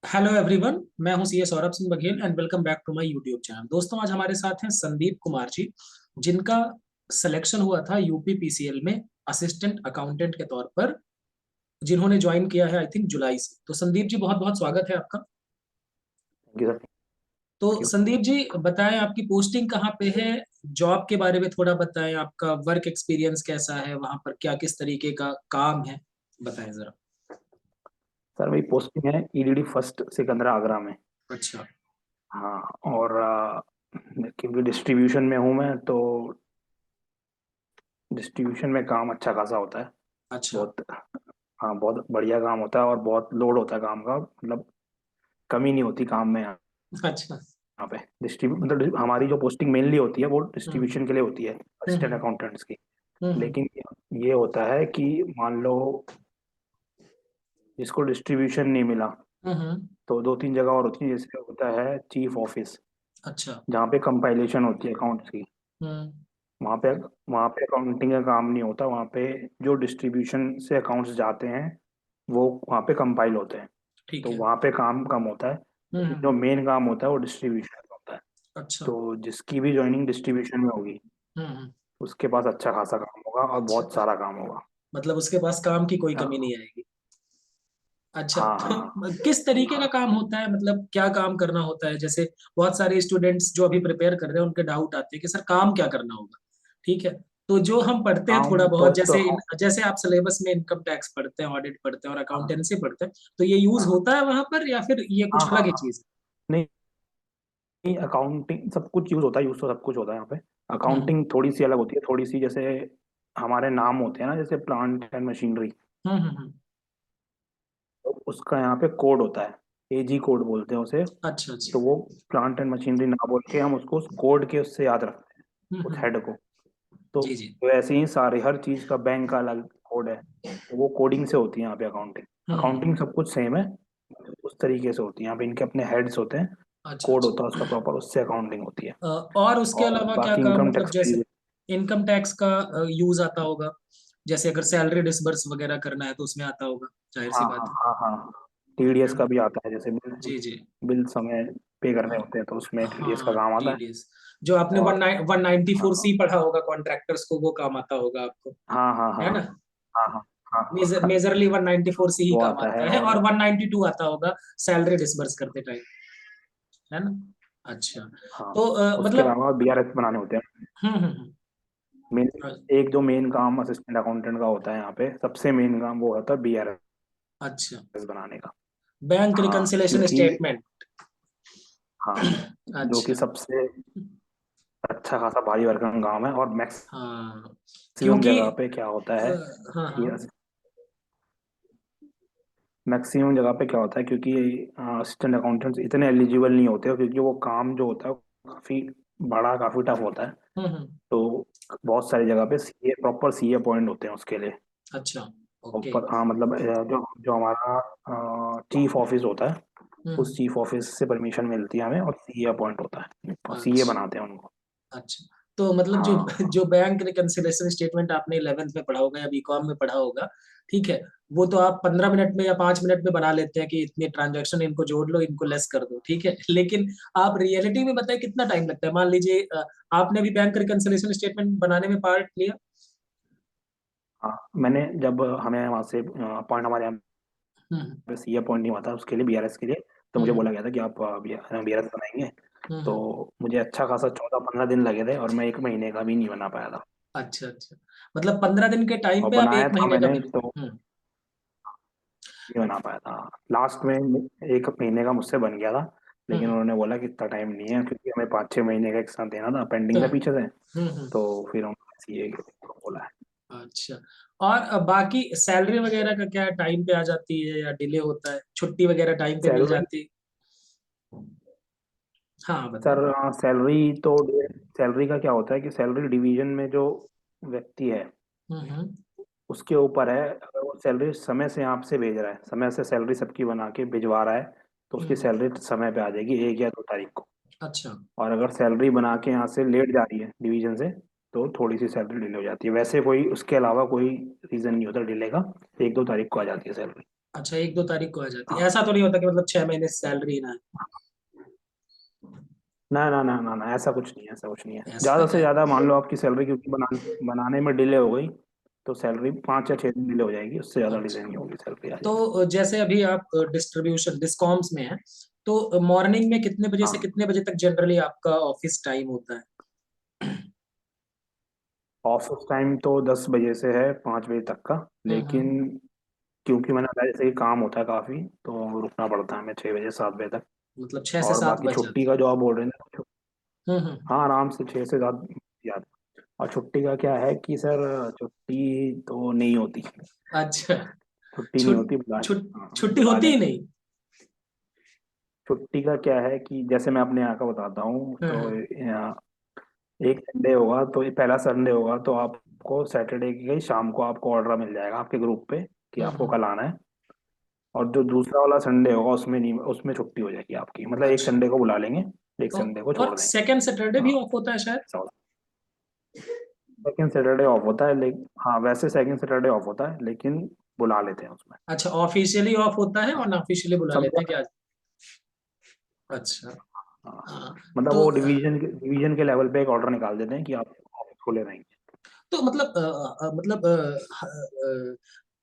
Hello everyone, मैं हूं CA Saurabh Singh Baghel and welcome back to my YouTube channel. दोस्तों, आज हमारे साथ हैं संदीप कुमार जी, जिनका सिलेक्शन हुआ था यूपी पीसीएल में असिस्टेंट अकाउंटेंट के तौर पर, जिन्होंने ज्वाइन किया है आई थिंक जुलाई से। तो संदीप जी, बहुत बहुत स्वागत है आपका। Thank you sir. तो थैंक यू। संदीप जी, बताएं आपकी पोस्टिंग कहाँ पे है, जॉब के बारे में थोड़ा बताएं, आपका वर्क एक्सपीरियंस कैसा है, वहां पर क्या किस तरीके का काम है, बताएं जरा। सर मेरी पोस्टिंग है ईडीडी फर्स्ट सिकंदरा आगरा में। अच्छा। हाँ। और क्योंकि डिस्ट्रीब्यूशन में हूँ मैं तो डिस्ट्रीब्यूशन में काम अच्छा खासा होता है। अच्छा। बहुत। हाँ, बहुत बढ़िया काम होता है और बहुत लोड होता है काम का, मतलब कमी नहीं होती काम में यहाँ अच्छा। पे। डिस्ट्रीब्यूट मतलब हमारी जो पोस्टिंग मेनली होती है वो हम्म। डिस्ट्रीब्यूशन के लिए होती है, असिस्टेंट हम्म। अकाउंटेंट्स की। हम्म। लेकिन ये होता है कि मान लो जिसको डिस्ट्रीब्यूशन नहीं मिला हम्म। तो दो तीन जगह और होती है, जैसे होता है चीफ ऑफिस, अच्छा। जहाँ पे कंपाइलेशन होती है अकाउंट्स की। हम्म। वहाँ पे वहाँ पे अकाउंटिंग का काम नहीं होता, वहाँ पे जो डिस्ट्रीब्यूशन से अकाउंट्स जाते हैं वो वहाँ पे कंपाइल होते हैं। ठीक तो है। वहाँ पे काम कम होता है, लेकिन हम्म। जो मेन काम होता है वो डिस्ट्रीब्यूशन का होता है। अच्छा। तो जिसकी भी ज्वाइनिंग डिस्ट्रीब्यूशन में होगी हम्म। उसके पास अच्छा खासा काम होगा और अच्छा, बहुत सारा काम होगा। मतलब उसके पास काम की कोई कमी हाँ नहीं आएगी। अच्छा, हाँ तो हाँ। किस तरीके का हाँ काम होता है, मतलब क्या काम करना होता है? जैसे बहुत सारे स्टूडेंट्स जो अभी प्रिपेयर कर रहे हैं, उनके डाउट आते हैं कि सर काम क्या करना होगा। ठीक है, तो जो हम पढ़ते हैं थोड़ा काम तो बहुत, एक तो जैसे अकाउंट। जैसे आप सिलेबस में इनकम टैक्स पढ़ते हैं, ऑडिट पढ़ते हैं और हाँ अकाउंटेंसी पढ़ते हैं, तो ये यूज हाँ होता है वहां पर या फिर ये हाँ कुछ हाँ अलग ही हाँ। चीज नहीं नहीं, अकाउंटिंग सब कुछ यूज होता है, यूज तो सब कुछ होता है यहाँ पे। है? अकाउंटिंग थोड़ी सी अलग होती है, थोड़ी सी जैसे हमारे नाम होते हैं ना, जैसे प्लांट एंड मशीनरी, हम्म। तो उसका यहाँ पे कोड होता है, एजी कोड बोलते हैं उसे। अच्छा अच्छा। तो वो प्लांट एंड मशीनरी ना बोल के हम उसको उस कोड के उससे याद रखते हैं, उस हम्म। हेड को। तो जी जी। वैसे ही सारे हर चीज का बैंक का अलग कोड है, तो वो कोडिंग से होती है यहाँ पे अकाउंटिंग। हम्म। अकाउंटिंग सब कुछ सेम है, उस तरीके से होती है यहाँ पे। इनके अपने हेड्स होते हैं, अच्छा कोड अच्छा। होता है उसका प्रॉपर, उससे अकाउंटिंग होती है। और उसके और अलावा क्या बाकी काम, इनकम मतलब टैक्स जैसे भी। इनकम टैक्स का यूज आता होगा, जैसे अगर सैलरी डिसबर्स वगैरह करना है तो उसमें आता होगा, जाहिर सी हाँ हाँ बात हाँ हाँ। टीडीएस है ना? का भी आता है, जैसे बिल, जी जी। बिल समय पे करने होते हैं तो उसमें टीडीएस का हाँ, काम आता है। टीडीएस। जो आपने और 194 सी हाँ पढ़ा होगा कॉन्ट्रैक्टर्स को, वो काम आता होगा आपको, हाँ हाँ हाँ है ना? हाँ हाँ हाँ हाँ। मेजरली 194 सी ही वो काम आता है। आता है, और और 192 आता होगा सैलरी डिसबर्स करते टाइम, है ना? अच्छा। हाँ, तो उसके मतलब अलावा बीआरएस बनाने होते हैं। हम्म। मेन अ- एक जो मेन काम असिस्टेंट अकाउंटेंट का होता है यहाँ पे, सबसे मेन काम वो होता है बीआरएस अच्छा, बनाने का। बैंक हाँ रिकंसिलेशन क्योंकि स्टेटमेंट। हाँ, जो कि अच्छा। सबसे अच्छा खासा भारी भरकम काम है। और हाँ, मैक्सिमम क्योंकि जगह पे क्या होता है हाँ कि हाँ। मैक्सिमम जगह पे क्या होता है, क्योंकि असिस्टेंट अकाउंटेंट्स इतने एलिजिबल नहीं होते, क्योंकि वो काम जो होता है वो काफी बड़ा, काफी टफ होता है। हम्म। तो बहुत सारी जगह पे सीए, प्रॉपर सीए अपॉइंट होते हैं उसके लिए। अच्छा। ओके। प्रॉपर, हाँ मतलब जो जो हमारा चीफ ऑफिस होता है, उस हम्म। चीफ ऑफिस से परमिशन मिलती है हमें और सीए अपॉइंट होता है और सीए अच्छा बनाते हैं उनको। अच्छा। तो मतलब जो हाँ जो बैंक रिकंसिलेशन स्टेटमेंट आपने 11th में पढ़ा होगा या बीकॉम में पढ़ा होगा, ठीक है, वो तो आप 15 मिनट में या 5 मिनट में बना लेते हैं कि इतने ट्रांजैक्शन इनको जोड़ लो, इनको लेस कर दो, ठीक है। लेकिन आप रियलिटी में बताए कितना टाइम लगता है? मान लीजिए आपने भी बैंक रिकंसिलेशन स्टेटमेंट बनाने में पार्ट लिया। हाँ। मैंने जब हमें वहाँ से अपॉइंट, हमारे यहाँ हम्म। सीए अपॉइंट नहीं हुआ था उसके लिए, बीआरएस के लिए, तो मुझे हम्म। बोला गया था कि आप बीआरएस बनाएंगे। तो हम्म। मुझे अच्छा खासा 14-15 दिन लगे थे और मैं एक महीने का भी नहीं बना पाया था। अच्छा अच्छा। मतलब 15 दिन के टाइम और पे आप बनाया एक था महीने का मैंने बना। तो हम्म। नहीं बना पाया था। लास्ट में एक महीने का मुझसे बन गया था, लेकिन हम्म। उन्होंने बोला कि इतना टाइम नहीं है, क्योंकि हमें 5-6 महीने का एग्जाम देना था, पेंडिंग था हम्म। पीछे से। हम्म। तो फिर उन्होंने सीए बोला है। अच्छा। और बाकी सैलरी वगैरह का क्या, टाइम पे आ जाती है या डिले होता है? छुट्टी वगैरह टाइम पे मिल सैलरी, जाती है? हाँ, बताएं। सर सैलरी तो, सैलरी का क्या होता है कि सैलरी डिवीजन में जो व्यक्ति है हम्म। उसके ऊपर है। अगर वो सैलरी समय से आपसे भेज रहा है, समय से सैलरी सबकी बना के भिजवा रहा है, तो उसकी हम्म। सैलरी समय पे आ जाएगी 1 या 2 तारीख को। अच्छा। और अगर सैलरी बना के यहाँ से लेट जा रही है डिवीजन से, तो थोड़ी सी सैलरी डिले हो जाती है। वैसे कोई उसके अलावा कोई रीजन नहीं होता डिले का, 1-2 तारीख को आ जाती है सैलरी। अच्छा, 1-2 तारीख को आ जाती है, हाँ। ऐसा तो नहीं होता कि मतलब 6 महीने सैलरी ना ना ना ना ना ना, ऐसा कुछ नहीं है, ऐसा कुछ नहीं है। है, ऐसा ज्यादा से है? ज्यादा मान लो आपकी सैलरी क्योंकि बनाने में डिले हो गई, तो सैलरी 5 या 6 दिन डिले हो जाएगी, उससे ज्यादा डिले अच्छा, नहीं होगी, सैलरी आ जाएगी। तो जैसे अभी आप डिस्ट्रीब्यूशन डिस्कॉम्स में हैं, तो मॉर्निंग में कितने बजे से हाँ, कितने बजे तक जनरली आपका ऑफिस टाइम होता है? ऑफिस टाइम तो 10 बजे से है 5 बजे तक का, हम्म। लेकिन क्योंकि मैंने बताया जैसे कि काम होता है काफी, तो रुकना पड़ता है हमें 6 बजे 7 बजे तक। मतलब 6 से 7 और बाकी बज छुट्टी जाते का जो आप बोल रहे हैं ना, हैं। हाँ आराम से 6 से 7 याद। और छुट्टी का क्या है कि सर, छुट्टी तो नहीं होती, अच्छा, छुट्टी नहीं छुट होती, बुला छुट हाँ, छुट्टी बुला होती ही लेते हैं। नहीं? छुट्टी का क्या है कि जैसे मैं अपने यहाँ का बताता हूँ, तो हम्म। यहाँ एक संडे होगा, तो ये पहला संडे होगा, तो आपको सैटरडे की शाम को आपको ऑर्डर मिल जाएगा आपके ग्रुप पे कि आपको हम्म। कल आना है। और जो दूसरा वाला संडे होगा उसमें नहीं, उसमें छुट्टी हो जाएगी आपकी, मतलब एक अच्छा, संडे को बुला लेंगे, एक तो संडे को और छोड़ देंगे। सेकंड सैटरडे भी हाँ, ऑफ होता है शायद? ऐसा होता है। सेकेंड सैटरडे ऑफ होता है, लेकिन हाँ वैसे सेकेंड सैटरडे ऑफ होता है, लेकिन बुला लेते हैं उसमें। अच्छा, ऑफिशियली ऑफ होता है और हाँ, ना ऑफिशियली बुला लेते सबका। हैं कि आज। अच्छा। हाँ, हाँ, मतलब तो वो डिवीजन के लेवल पे एक ऑर्डर निकाल देते हैं कि आप ऑफिस खोले रहेंगे। मतलब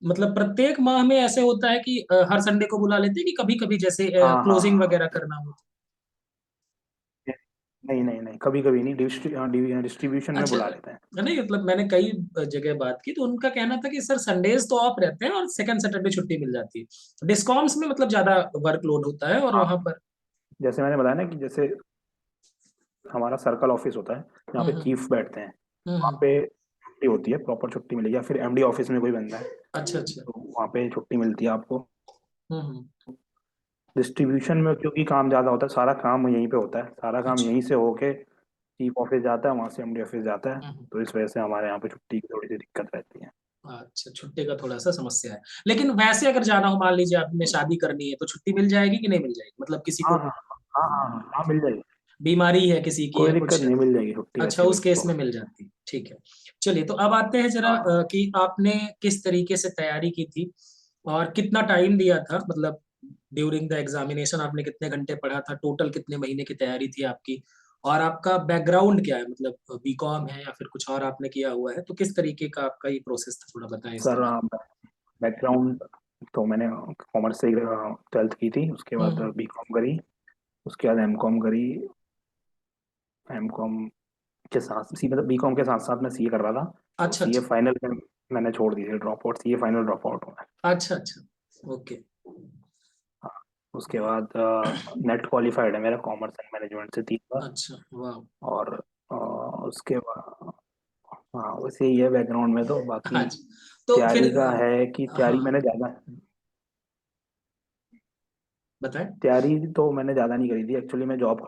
मतलब प्रत्येक माह में ऐसे होता है कि हर संडे को बुला लेते हैं, कि कभी कभी जैसे हाँ हाँ क्लोजिंग हाँ। वगैरह करना हो? नहीं नहीं नहीं, कभी कभी नहीं, डिस्ट्रीब्यूशन में अच्छा, बुला लेते हैं। नहीं मतलब मैंने कई जगह बात की तो उनका कहना था कि सर संडेज तो ऑफ रहते हैं और सेकंड सैटरडे छुट्टी मिल जाती है। डिस्कॉम्स में मतलब ज्यादा वर्कलोड होता है और हाँ, वहां पर। जैसे मैंने बताया ना कि जैसे हमारा सर्कल ऑफिस होता है जहाँ पे हम्म। चीफ बैठते हैं, वहाँ हम्म। पे छुट्टी होती है, प्रॉपर छुट्टी मिलेगी, या फिर एमडी ऑफिस में कोई बंदा है अच्छा अच्छा। तो वहाँ पे छुट्टी मिलती है आपको। हम्म। डिस्ट्रीब्यूशन में क्योंकि काम ज़्यादा होता है, सारा काम यहीं पे होता है, सारा काम अच्छा। यहीं से होके चीफ ऑफिस जाता है, वहाँ से एमडी ऑफिस जाता है, हम्म। तो इस वजह से हमारे यहाँ पे छुट्टी की थोड़ी सी दिक्कत रहती है। अच्छा, छुट्टी का थोड़ा सा समस्या है, लेकिन वैसे अगर जाना हो, मान लीजिए आपने शादी करनी है, तो छुट्टी मिल जाएगी कि नहीं मिल जाएगी, मतलब किसी हाँ को हाँ हाँ हाँ हाँ हाँ, मिल जाएगी, बीमारी है किसी की कोई या कुछ दिक्कत है? नहीं, मिल जाएगी छुट्टी, अच्छा, वैसी कोई उस केस में प्रॉब्लम। मिल जाती है, ठीक है। चलिए, तो अब आते हैं जरा हाँ कि आपने किस तरीके से तैयारी की थी और कितना टाइम दिया था, मतलब ड्यूरिंग द एग्जामिनेशन आपने कितने घंटे पढ़ा था, टोटल कितने महीने की तैयारी थी आपकी, और आपका बैकग्राउंड क्या है, मतलब बीकॉम है या फिर कुछ और आपने किया हुआ है, तो किस तरीके का आपका ये प्रोसेस था, थोड़ा बताएं इसके सर, बारे बैकग्राउंड तो मैंने कॉमर्स से 12th की थी, उसके में। बाद बीकॉम करी, उसके बाद एमकॉम करी। एमकॉम के साथ सी, मतलब बीकॉम के साथ साथ मैं सीए कर रहा था, तो अच्छा सीए अच्छा। फाइनल में मैंने छोड़ दी थी, drop out, CA final drop out हूँ मैं। अच्छा अच्छा। ओके। हाँ, उसके बाद नेट क्वालिफाइड है मेरा, कॉमर्स एंड मैनेजमेंट से 3 बार। अच्छा, वाह। और उसके बाद हाँ, वैसे ही है बैकग्राउंड में, तो बाकी हाँ जी, तो फिर तैयारी का है कि तैयारी हाँ, मैंने ज़्यादा, बताएं। तैयारी तो मैंने ज़्यादा नहीं करी थी, एक्चुअली मैं जॉब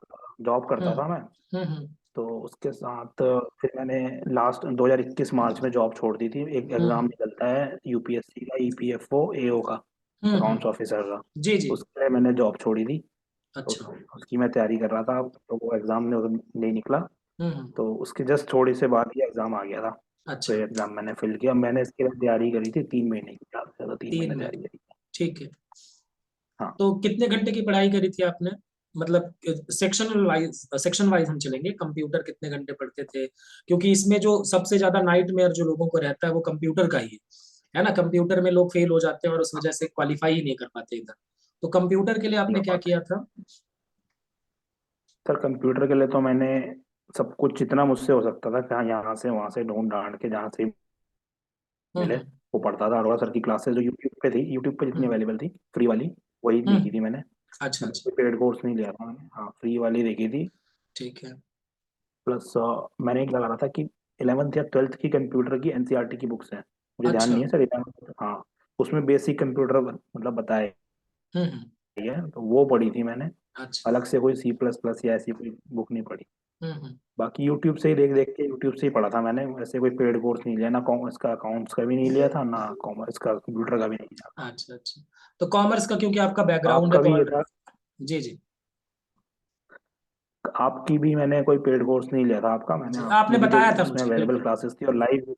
करता हम्म। था मैं। हम्म। तो उसके साथ फिर मैंने लास्ट 2021 मार्च में जॉब छोड़ दी थी, एक एग्ज़ाम हम्म। निकलता है यूपीएससी का, ईपीएफओ एओ का, हम्म। अकाउंट्स ऑफिसर का, जी जी। उसके लिए मैंने जॉब छोड़ी थी। तो अच्छा। उसकी मैं तैयारी कर रहा था, तो वो एग्ज़ाम नहीं निकला, हम्म। तो उसके जस्ट थोड़ी से बाद ही एग्ज़ाम आ गया था, तो अच्छा, ये एग्ज़ाम मैंने फिल किया। मैंने इसके लिए तैयारी करी थी 3 महीने की, ज़्यादा से ज़्यादा 3 महीने 3 महीने, तैयारी करी थी। ठीक है। हाँ तो कितने घंटे की पढ़ाई करी थी आपने, मतलब सेक्शन वाइज हम चलेंगे, कंप्यूटर कितने घंटे पढ़ते थे, क्योंकि इसमें जो सबसे ज्यादा नाइटमेयर जो लोगों को रहता है वो कंप्यूटर का ही है ना, कंप्यूटर में लोग फेल हो जाते हैं और उस वजह से क्वालिफाई ही नहीं कर पाते इधर। तो कंप्यूटर के लिए नहीं आपने हो क्या पाता किया है। था? सर, कंप्यूटर के लिए तो मैंने सब कुछ जितना मुझसे हो सकता था, कहाँ यहाँ से वहाँ से ढूंढ ढांड के जहाँ से मिले हम्म। वो पढ़ता था। अरोड़ा सर की क्लासेस जो यूट्यूब पे थी, यूट्यूब पे जितनी हम्म। अवेलेबल थी फ्री वाली, वही देखी हम्म। थी मैंने। अच्छा मैंने अच्छा। कोई पेड कोर्स नहीं लिया था मैंने, हाँ फ्री वाली देखी थी। ठीक है। प्लस मैंने एक लगा रहा था कि 11th या 12th की कंप्यूटर की एनसीईआरटी की बुक्स हैं, मुझे ध्यान अच्छा। नहीं है सर, 11th, हाँ उसमें बेसिक कंप्यूटर मतलब बताया हम्म। है, तो वो पढ़ी थी मैंने। अच्छा। अलग से कोई C++ या ऐसी कोई बुक नहीं पढ़ी। हम्म। बाकी यूट्यूब से ही देख देख के, यूट्यूब से ही पढ़ा था मैंने, वैसे कोई पेड कोर्स नहीं लिया, ना कॉमर्स का अकाउंट्स का भी नहीं लिया था, ना कॉमर्स का कंप्यूटर का भी नहीं लिया था। अच्छा अच्छा, तो कॉमर्स का क्योंकि आपका बैकग्राउंड है आपका तो भी ये था, जी जी। आपकी भी मैंने कोई पेड कोर्स नहीं लिया था आपका, मैंने जी, आपने आपकी भी जो बताया था उसमें मुझे, अवेलेबल बिल्कुल। क्लासेस थी और लाइव,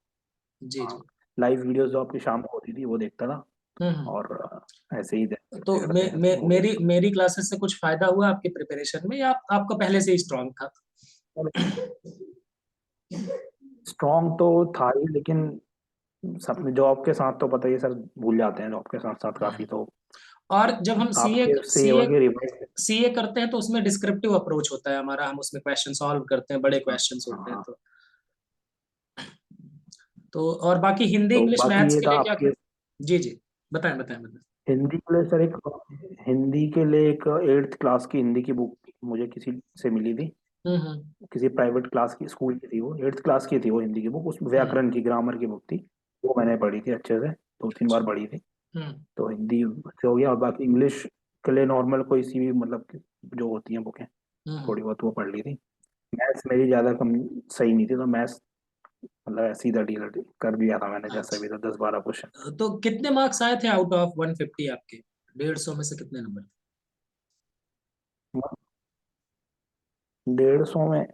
जी हाँ जी। लाइव वीडियोस जो आपकी शाम को होती थी वो देखता था, और ऐसे ही तो करते हैं तो हो गया। मेरी क्लासेस से कुछ फायदा हुआ आपके प्रिपरेशन में, या आपका पहले से ही स्ट्रांग था? स्ट्रॉन्ग तो था ही, लेकिन सब जॉब के साथ तो पता ही है सर, भूल जाते हैं जॉब के साथ साथ काफी, तो और जब हम सीए आपके से सीए वही रिवाइज। सीए करते हैं तो उसमें डिस्क्रिप्टिव अप्रोच होता है हमारा, हम उसमें क्वेश्चन सॉल्व करते हैं, बड़े हाँ क्वेश्चंस होते हैं। हाँ। तो और बाकी हिंदी तो इंग्लिश बाकी मैथ्स ये के था लिए क्या आपके जी जी, बताएं बताएं बताएं। हिंदी के लिए सर, एक हिंदी के लिए एक 8th क्लास की हिंदी की बुक मुझे किसी से मिली थी, हम्म। किसी प्राइवेट क्लास की स्कूल की थी वो, 8th क्लास की थी वो हिंदी की बुक, उस हम्म व्याकरण की ग्रामर की बुक थी। वो मैंने पढ़ी थी अच्छे से, 2-3 बार पढ़ी थी। हम्म तो हिंदी से हो गया, और बाकी इंग्लिश के लिए नॉर्मल कोई सी भी मतलब कि जो होती हैं बुकें हम्म। थोड़ी बहुत वो पढ़ ली थी। मैथ्स मेरी ज्यादा कम सही नहीं थी, तो मैथ्स मतलब ऐसे ही डील कर दिया था मैंने, जैसा भी अच्छा, था 10-12 क्वेश्चन। तो कितने मार्क्स आए थे आउट ऑफ 150 आपके? 150 में से कितने नंबर? 150 में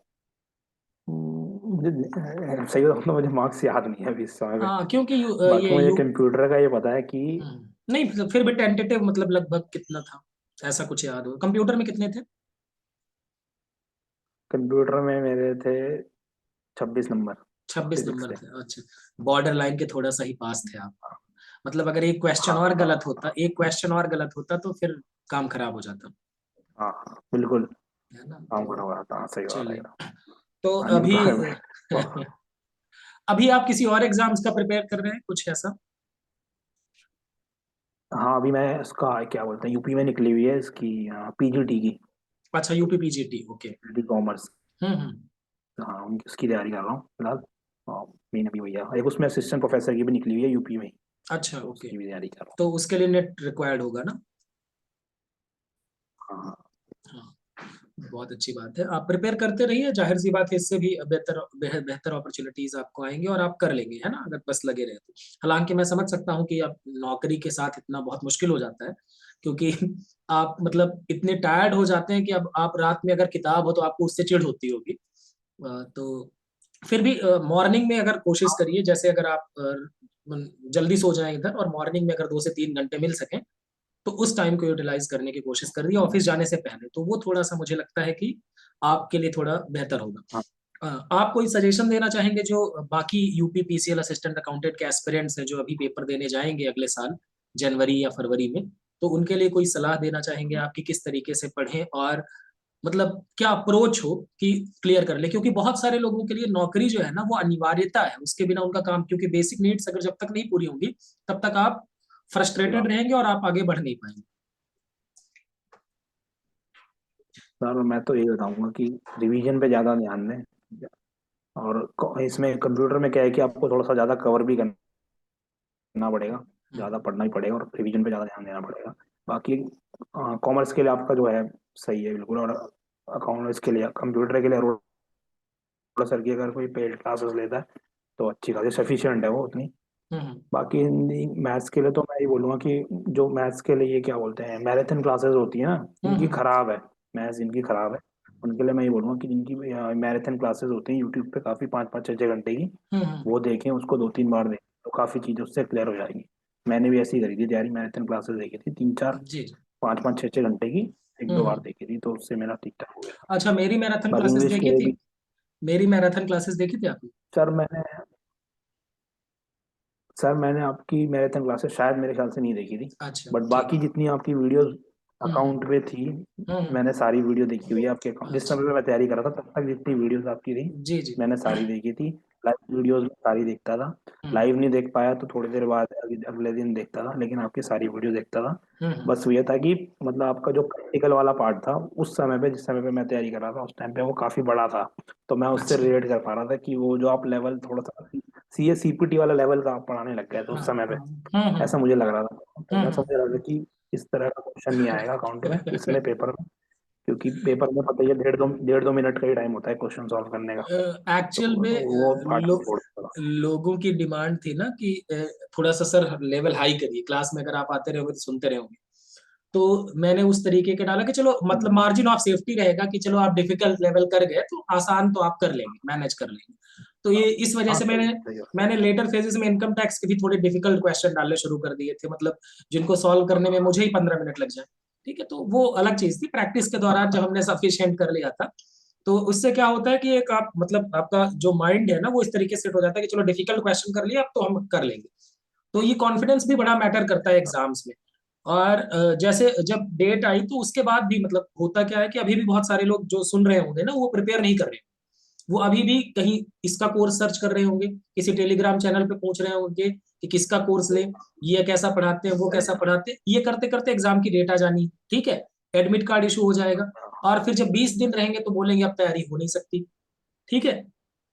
मुझे सही बताऊं तो मुझे मार्क्स याद नहीं है अभी इस समय पे। हाँ, क्योंकि बाकी ये मुझे यू कंप्यूटर का ये पता है कि नहीं, मतलब फिर भी टेंटेटिव मतलब लगभग कितना था, ऐसा कुछ याद हो? कंप्यूटर में कितने थे? कंप्यूटर में मेरे थे 26 नंबर, 26 फिजिक्स नंबर के। थे, अच्छा। बॉर्डर लाइन के थोड़ा सा ही पास थे आप। मतलब अगर एक क्वेश्चन हाँ और हाँ गलत होता, एक क्वेश्चन और गलत होता तो फिर काम खराब हो जाता, हाँ हाँ, बिल्कुल। है ना? काम तो खड़ा हुआ था, हाँ सही बात है। चलिए, तो अभी अनएम्प्लॉयमेंट तो। अभी आप किसी और एग्जाम्स का प्रिपेयर कर रहे हैं कुछ ऐसा? हाँ अभी मैं इसका क्या बोलते हैं, यूपी में निकली हुई है इसकी पीजीटी की, अच्छा, यूपी पीजीटी, ओके। कॉमर्स। हम्म। हाँ उसकी तैयारी कर रहा हूँ फिलहाल। मैंने भी भैया एक उसमें असिस्टेंट प्रोफेसर की भी निकली हुई है यूपी में ही, अच्छा, तो ओके। उसकी भी तैयारी कर रहा तो उसके लिए नेट रिक्वायर्ड होगा ना? हूँ। हाँ हाँ, बहुत अच्छी बात है, आप प्रिपेयर करते रहिए, जाहिर सी बात है इससे भी बेहतर अपॉर्चुनिटीज आपको आएंगे और आप कर लेंगे, है ना, अगर बस लगे रहे तो। हालांकि मैं समझ सकता हूँ कि अब नौकरी के साथ इतना बहुत मुश्किल हो जाता है, क्योंकि आप मतलब इतने टायर्ड हो जाते हैं कि अब आप रात में अगर किताब हो तो आपको उससे चिढ़ होती होगी। तो फिर भी मॉर्निंग में अगर कोशिश करिए, जैसे अगर आप जल्दी सो जाएं इधर, और मॉर्निंग में अगर 2 से 3 घंटे मिल सकें तो उस टाइम को यूटिलाइज करने की कोशिश करिए ऑफिस जाने से पहले, तो वो थोड़ा सा मुझे लगता है कि आपके लिए थोड़ा बेहतर होगा। हाँ। आप कोई सजेशन देना चाहेंगे जो बाकी यूपी पीसीएल असिस्टेंट अकाउंटेंट के एस्पिरेंट्स हैं जो अभी पेपर देने जाएंगे अगले साल जनवरी या फरवरी में, तो उनके लिए कोई सलाह देना चाहेंगे आप कि किस तरीके से पढ़ें, और मतलब क्या अप्रोच हो कि क्लियर कर ले, क्योंकि बहुत सारे लोगों के लिए नौकरी जो है ना वो अनिवार्यता है, उसके बिना उनका काम, क्योंकि बेसिक नीड्स अगर जब तक नहीं पूरी होंगी तब तक आप सही फ्रस्ट्रेटेड बात। रहेंगे और आप आगे बढ़ नहीं पाएंगे। सर मैं तो यही बताऊंगा कि रिवीजन पे ज़्यादा ध्यान दें, और इसमें कंप्यूटर में क्या है कि आपको थोड़ा सा ज़्यादा कवर भी करना पड़ेगा, ज़्यादा पढ़ना ही पड़ेगा, और रिवीजन पे ज़्यादा ध्यान देना पड़ेगा। बाकी कॉमर्स के लिए आपका जो है सही है बिल्कुल, और अकाउंट्स के लिए, कंप्यूटर के लिए अरोड़ा सर की अगर कोई पेड क्लासेस लेता है तो अच्छी खासी सफिशियंट है वो उतनी। हम्म बाकी हिंदी मैथ्स के लिए तो मैं ये बोलूँगा कि जो मैथ्स के लिए ये क्या बोलते हैं मैराथन क्लासेस होती है ना, इनकी हम्म। खराब है, मैथ्स इनकी खराब है। उनके लिए मैं ये बोलूँगा कि जिनकी मैराथन क्लासेस होती हैं यूट्यूब पे काफ़ी 5-5 6-6 घंटे की, हम्म। वो देखें, उसको 2-3 बार देखें, तो काफ़ी चीज़ें उससे क्लियर हो जाएंगी। मैंने भी ऐसी ही करी थी तैयारी, मैराथन क्लासेस देखी थी 3-4, जी जी। 5-5 6-6 घंटे की, एक दो बार हम्म। देखी थी, तो उससे मेरा ठीक ठाक हो गया था। अच्छा, मेरी मैराथन बाकी क्लासेस इंग्लिश के देखी लिए थी? भी मेरी मैराथन क्लासेस देखी थी आपने? सर मैंने सर मैंने आपकी मैराथन क्लासेस शायद मेरे ख्याल से नहीं देखी थी, अच्छा, बट ठीक बाकी है। जितनी आपकी वीडियोस हम्म अकाउंट पे थी, मैंने हम्म। सारी वीडियो देखी हुई है आपके अकाउंट, जिस अच्छा, समय पे मैं तैयारी कर रहा था तब तक जितनी वीडियोस आपकी थी जी जी। मैंने सारी देखी थी। लाइव वीडियोस में सारी देखता था, हम्म लाइव नहीं देख पाया तो थोड़ी देर बाद अगले दिन देखता था, लेकिन आपकी सारी वीडियो देखता था। हम्म। बस ये था कि मतलब आपका जो प्रैक्टिकल वाला पार्ट था उस समय पे, जिस समय पे मैं तैयारी कर रहा था उस टाइम पे वो काफी बड़ा था, तो मैं उससे अच्छा। रिलेट कर पा रहा था कि वो जो आप लेवल थोड़ा सा सीए सीपीटी वाला लेवल का आप पढ़ाने लग गए थे हाँ उस समय पे, हाँ। ऐसा मुझे लग रहा था। तो मैं समझ रहा था हम्म। कि इस तरह का क्वेश्चन नहीं आएगा अकाउंट में इसमें पेपर में, क्योंकि पेपर में पता ही है 1.5-2 मिनट का ही टाइम होता है क्वेश्चन सॉल्व करने का। तो एक्चुअल में वो पार्ट लो, छोड़ दिया था। लोगों की डिमांड थी ना कि थोड़ा सा सर लेवल हाई करिए, क्लास में अगर आप आते रहोगे तो सुनते रहोगे, तो मैंने उस तरीके के डाला कि चलो मतलब मार्जिन ऑफ सेफ्टी रहेगा कि चलो आप डिफिकल्ट लेवल कर गए तो आसान तो आप कर लेंगे, मैनेज कर लेंगे। तो ये इस वजह हाँ से सही मैंने सही है। मैंने लेटर फेजेस में इनकम टैक्स के भी थोड़े डिफिकल्ट क्वेश्चन डालने शुरू कर दिए थे, मतलब जिनको सॉल्व करने में मुझे ही 15 मिनट लग जाए। ठीक है, तो वो अलग चीज थी, प्रैक्टिस के दौरान जब हमने सफिशिएंट कर लिया था। तो उससे क्या होता है कि एक आप मतलब आपका जो माइंड है ना वो इस तरीके से हो जाता है कि चलो डिफिकल्ट क्वेश्चन कर लिया अब तो हम कर लेंगे। तो ये कॉन्फिडेंस भी बड़ा मैटर करता है एग्जाम्स में। और जैसे जब डेट आई तो उसके बाद भी मतलब होता क्या है कि अभी भी बहुत सारे लोग जो सुन रहे होंगे ना वो प्रिपेयर नहीं कर रहे, वो अभी भी कहीं इसका कोर्स सर्च कर रहे होंगे, किसी टेलीग्राम चैनल पे पूछ रहे होंगे कि किसका कोर्स ले, ये कैसा पढ़ाते हैं, वो कैसा पढ़ाते हैं, ये करते करते एग्जाम की डेट आ जानी। ठीक है, एडमिट कार्ड इशू हो जाएगा, और फिर जब 20 दिन रहेंगे तो बोलेंगे अब तैयारी हो नहीं सकती। ठीक है,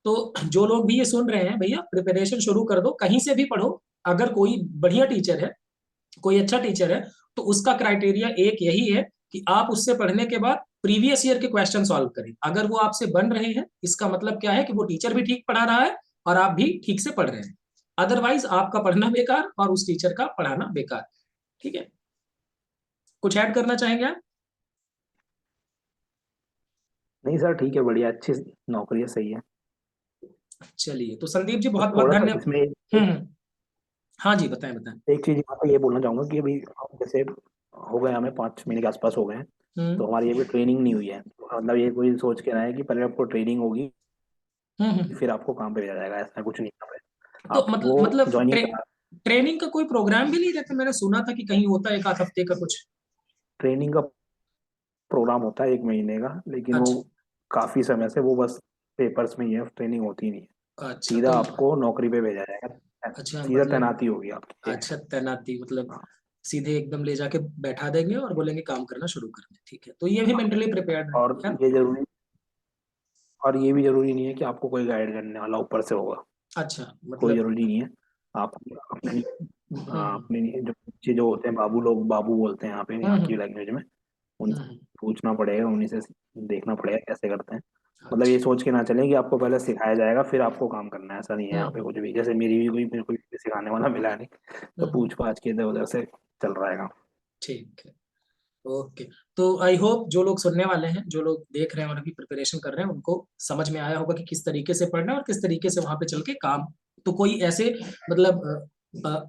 तो जो लोग भी ये सुन रहे हैं भैया प्रिपरेशन शुरू कर दो, कहीं से भी पढ़ो। अगर कोई बढ़िया टीचर है, कोई अच्छा टीचर है, तो उसका क्राइटेरिया एक यही है कि आप उससे पढ़ने के बाद प्रीवियस ईयर के क्वेश्चन सॉल्व करें। अगर वो आपसे बन रहे हैं इसका मतलब क्या है कि वो टीचर भी ठीक पढ़ा रहा है और आप भी ठीक से पढ़ रहे हैं। अदरवाइज आपका पढ़ना बेकार और उस टीचर का पढ़ाना बेकार। ठीक है, कुछ ऐड करना चाहेंगे आप? नहीं सर ठीक है, बढ़िया, अच्छी नौकरी है, सही है। चलिए, तो संदीप जी बस बहुत बहुत थोड़ा सा धन्यवाद। इसमें हम्म। हाँ जी, बताएं बताएं। एक चीज यहाँ पे ये बोलना चाहूंगा कि अभी हम जैसे हो गए, हमें 5 महीने के आसपास हो गए हैं, हम्म तो हमारी अभी ट्रेनिंग नहीं हुई है। तो मतलब ये कोई सोच के रहा है कि पहले आपको ट्रेनिंग होगी हम्म। फिर आपको काम पे भेजा जाएगा, ऐसा कुछ नहीं है। तो आप वो मतलब ज्वाइनिंग करा, ट्रेनिंग का कोई प्रोग्राम भी नहीं रहता? मैंने सुना था कि कहीं होता है एक आध हफ्ते का कुछ। ट्रेनिंग का प्रोग्राम होता है 1 महीने का, लेकिन वो अच्छा काफी समय से वो बस पेपर्स में ही है, ट्रेनिंग होती नहीं है। अच्छा। सीधा तो आपको नौकरी पे भेजा जाएगा, अच्छा सीधा मतलब, तैनाती होगी आपकी। अच्छा तैनाती मतलब हाँ सीधे एकदम ले जाके बैठा देंगे और बोलेंगे काम करना शुरू कर दे। ठीक है, तो ये भी मेंटली प्रिपेयर्ड और है ना? ये जरूरी, और ये भी जरूरी नहीं है कि आपको कोई गाइड करने वाला ऊपर से होगा, अच्छा कोई मतलब। जरूरी नहीं है। आप अपने, हाँ, हम्म अपने जो बच्चे जो होते हैं, बाबू लोग, बाबू बोलते हैं यहाँ हम्म की लैंग्वेज में, उनसे हम्म। पूछना पड़ेगा, उन्हीं से देखना पड़ेगा कैसे करते हैं। मतलब ये अच्छा। सोच के ना चलें कि आपको पहले सिखाया जाएगा फिर आपको काम करना है, ऐसा नहीं है यहाँ पे हम्म कुछ भी। जैसे मेरे को भी सिखाने वाला मिला नहीं, तो हम्म। पूछ पाछ के इधर उधर से चल रहा है काम। ठीक है, ओके। तो आई होप जो लोग सुनने वाले हैं, जो लोग देख रहे हैं और अभी प्रिपरेशन कर रहे हैं, उनको समझ में आया होगा कि किस तरीके से पढ़ना है और किस तरीके से वहां पे चल के काम। तो कोई ऐसे मतलब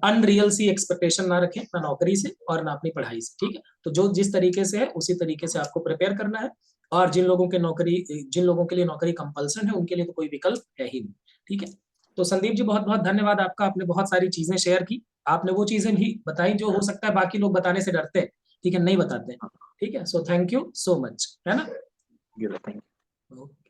अनरियल सी एक्सपेक्टेशन ना रखें, ना नौकरी से और ना अपनी पढ़ाई से। ठीक है, तो जो जिस तरीके से है उसी तरीके से आपको प्रिपेयर करना है। और जिन लोगों के लिए नौकरी कंपल्सन है उनके लिए तो कोई विकल्प है ही नहीं। ठीक है, तो संदीप जी बहुत बहुत धन्यवाद आपका, आपने बहुत सारी चीजें शेयर की। आपने वो चीजें भी बताई जो हो सकता है बाकी लोग बताने से डरते हैं, ठीक है, नहीं बताते हैं। ठीक है, so thank you so much, है ना? ये थैंक ओके।